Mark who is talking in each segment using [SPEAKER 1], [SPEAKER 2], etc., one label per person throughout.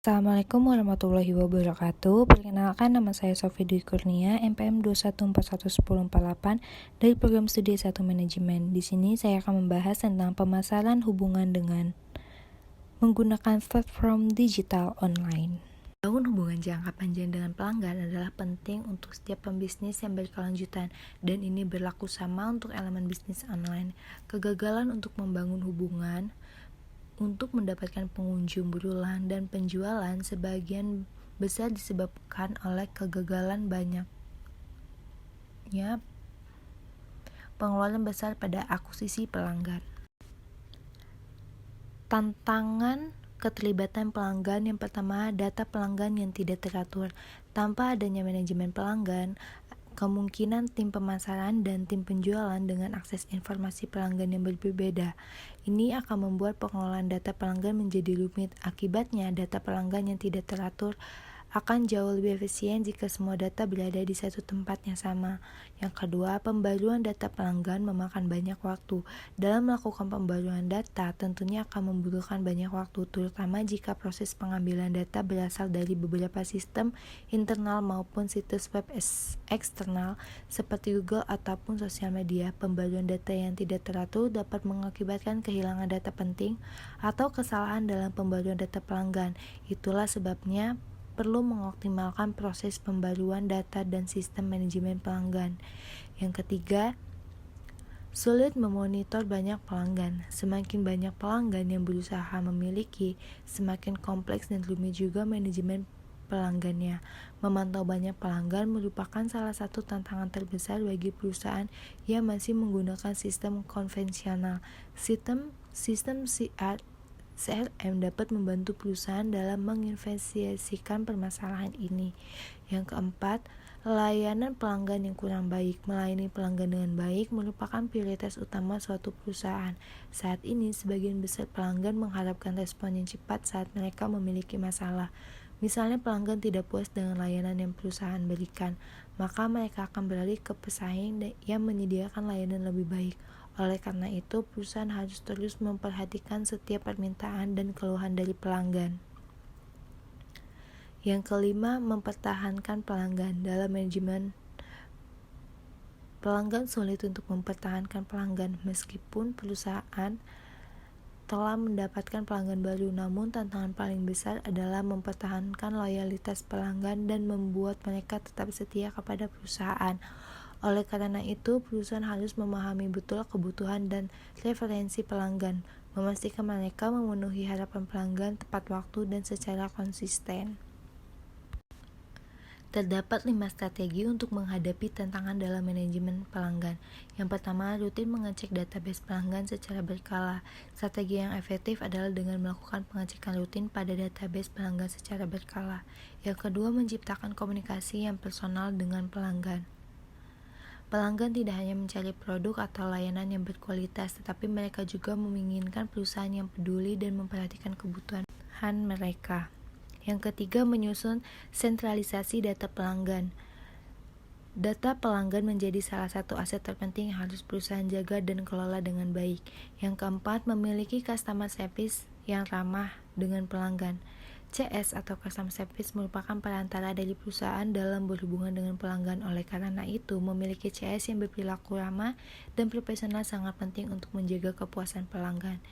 [SPEAKER 1] Assalamualaikum warahmatullahi wabarakatuh. Perkenalkan, nama saya Sofi Dwi Kurnia, NPM 214111048 dari Program Studi S1 Manajemen. Di sini saya akan membahas tentang pemasaran hubungan dengan menggunakan platform digital online. Bangun hubungan jangka panjang dengan pelanggan adalah penting untuk setiap pembisnis yang berkelanjutan, dan ini berlaku sama untuk elemen bisnis online. Kegagalan untuk membangun hubungan untuk mendapatkan pengunjung berulang dan penjualan sebagian besar disebabkan oleh kegagalan banyaknya pengeluaran besar pada akuisisi pelanggan. Tantangan keterlibatan pelanggan yang pertama, data pelanggan yang tidak teratur. Tanpa adanya manajemen pelanggan, kemungkinan tim pemasaran dan tim penjualan dengan akses informasi pelanggan yang berbeda. Ini akan membuat pengelolaan data pelanggan menjadi rumit. Akibatnya, data pelanggan yang tidak teratur akan jauh lebih efisien jika semua data berada di satu tempat yang sama. Yang kedua, pembaruan data pelanggan memakan banyak waktu. Dalam melakukan pembaruan data, tentunya akan membutuhkan banyak waktu, terutama jika proses pengambilan data berasal dari beberapa sistem internal maupun situs web eksternal seperti Google ataupun sosial media. Pembaruan data yang tidak teratur dapat mengakibatkan kehilangan data penting atau kesalahan dalam pembaruan data pelanggan. Itulah sebabnya perlu mengoptimalkan proses pembaruan data dan sistem manajemen pelanggan. Yang ketiga, sulit memonitor banyak pelanggan. Semakin banyak pelanggan yang berusaha memiliki, semakin kompleks dan rumit juga manajemen pelanggannya. Memantau banyak pelanggan merupakan salah satu tantangan terbesar bagi perusahaan yang masih menggunakan sistem konvensional. Sistem CRM dapat membantu perusahaan dalam menginvestigasikan permasalahan ini. Yang keempat, layanan pelanggan yang kurang baik. Melayani pelanggan dengan baik merupakan prioritas utama suatu perusahaan. Saat ini, sebagian besar pelanggan mengharapkan respon yang cepat saat mereka memiliki masalah. Misalnya pelanggan tidak puas dengan layanan yang perusahaan berikan, maka mereka akan beralih ke pesaing yang menyediakan layanan lebih baik. Oleh karena itu, perusahaan harus terus memperhatikan setiap permintaan dan keluhan dari pelanggan. Yang kelima, mempertahankan pelanggan. Dalam manajemen pelanggan, sulit untuk mempertahankan pelanggan meskipun perusahaan telah mendapatkan pelanggan baru. Namun tantangan paling besar adalah mempertahankan loyalitas pelanggan dan membuat mereka tetap setia kepada perusahaan. Oleh karena itu, perusahaan harus memahami betul kebutuhan dan referensi pelanggan, memastikan mereka memenuhi harapan pelanggan tepat waktu dan secara konsisten. Terdapat 5 strategi untuk menghadapi tantangan dalam manajemen pelanggan. Yang pertama, rutin mengecek database pelanggan secara berkala. Strategi yang efektif adalah dengan melakukan pengecekan rutin pada database pelanggan secara berkala. Yang kedua, menciptakan komunikasi yang personal dengan pelanggan. Pelanggan tidak hanya mencari produk atau layanan yang berkualitas, tetapi mereka juga menginginkan perusahaan yang peduli dan memperhatikan kebutuhan mereka. Yang ketiga, menyusun sentralisasi data pelanggan. Data pelanggan menjadi salah satu aset terpenting yang harus perusahaan jaga dan kelola dengan baik. Yang keempat, memiliki customer service yang ramah dengan pelanggan. CS atau Customer Service merupakan perantara dari perusahaan dalam berhubungan dengan pelanggan. Oleh karena itu, memiliki CS yang berperilaku ramah dan profesional sangat penting untuk menjaga kepuasan pelanggan.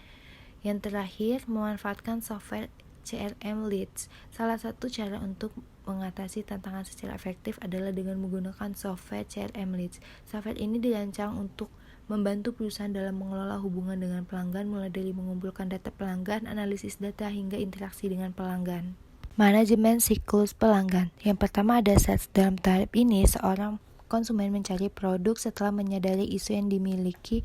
[SPEAKER 1] Yang terakhir, memanfaatkan software CRM Leads. Salah satu cara untuk mengatasi tantangan secara efektif adalah dengan menggunakan software CRM Leads. Software ini dirancang untuk membantu perusahaan dalam mengelola hubungan dengan pelanggan, mulai dari mengumpulkan data pelanggan, analisis data, hingga interaksi dengan pelanggan. Manajemen siklus pelanggan. Yang pertama ada sales. Dalam tahap ini, seorang konsumen mencari produk setelah menyadari isu yang dimiliki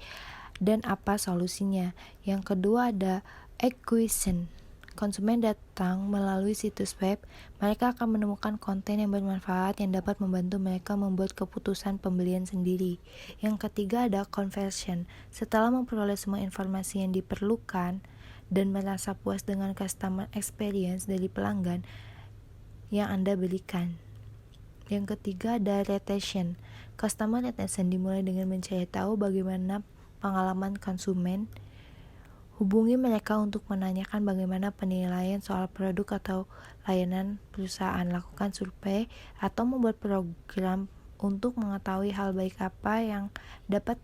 [SPEAKER 1] dan apa solusinya. Yang kedua ada acquisition. Konsumen datang melalui situs web, mereka akan menemukan konten yang bermanfaat yang dapat membantu mereka membuat keputusan pembelian sendiri. Yang ketiga ada conversion. Setelah memperoleh semua informasi yang diperlukan dan merasa puas dengan customer experience dari pelanggan yang Anda berikan. Yang ketiga ada retention. Customer retention dimulai dengan mencari tahu bagaimana pengalaman konsumen Hubungi mereka untuk menanyakan bagaimana penilaian soal produk atau layanan perusahaan. Lakukan survei atau membuat program untuk mengetahui hal baik apa yang dapat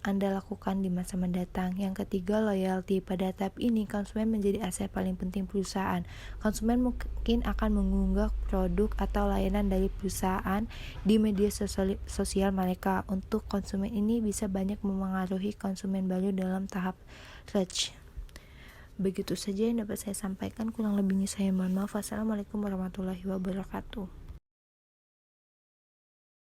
[SPEAKER 1] Anda lakukan di masa mendatang. Yang ketiga, loyalty. Pada tahap ini, konsumen menjadi aset paling penting perusahaan. Konsumen mungkin akan mengunggah produk atau layanan dari perusahaan di media sosial mereka. Untuk konsumen ini bisa banyak memengaruhi konsumen baru dalam tahap search. Begitu saja yang dapat saya sampaikan, kurang lebihnya saya mohon maaf. Wassalamualaikum warahmatullahi wabarakatuh.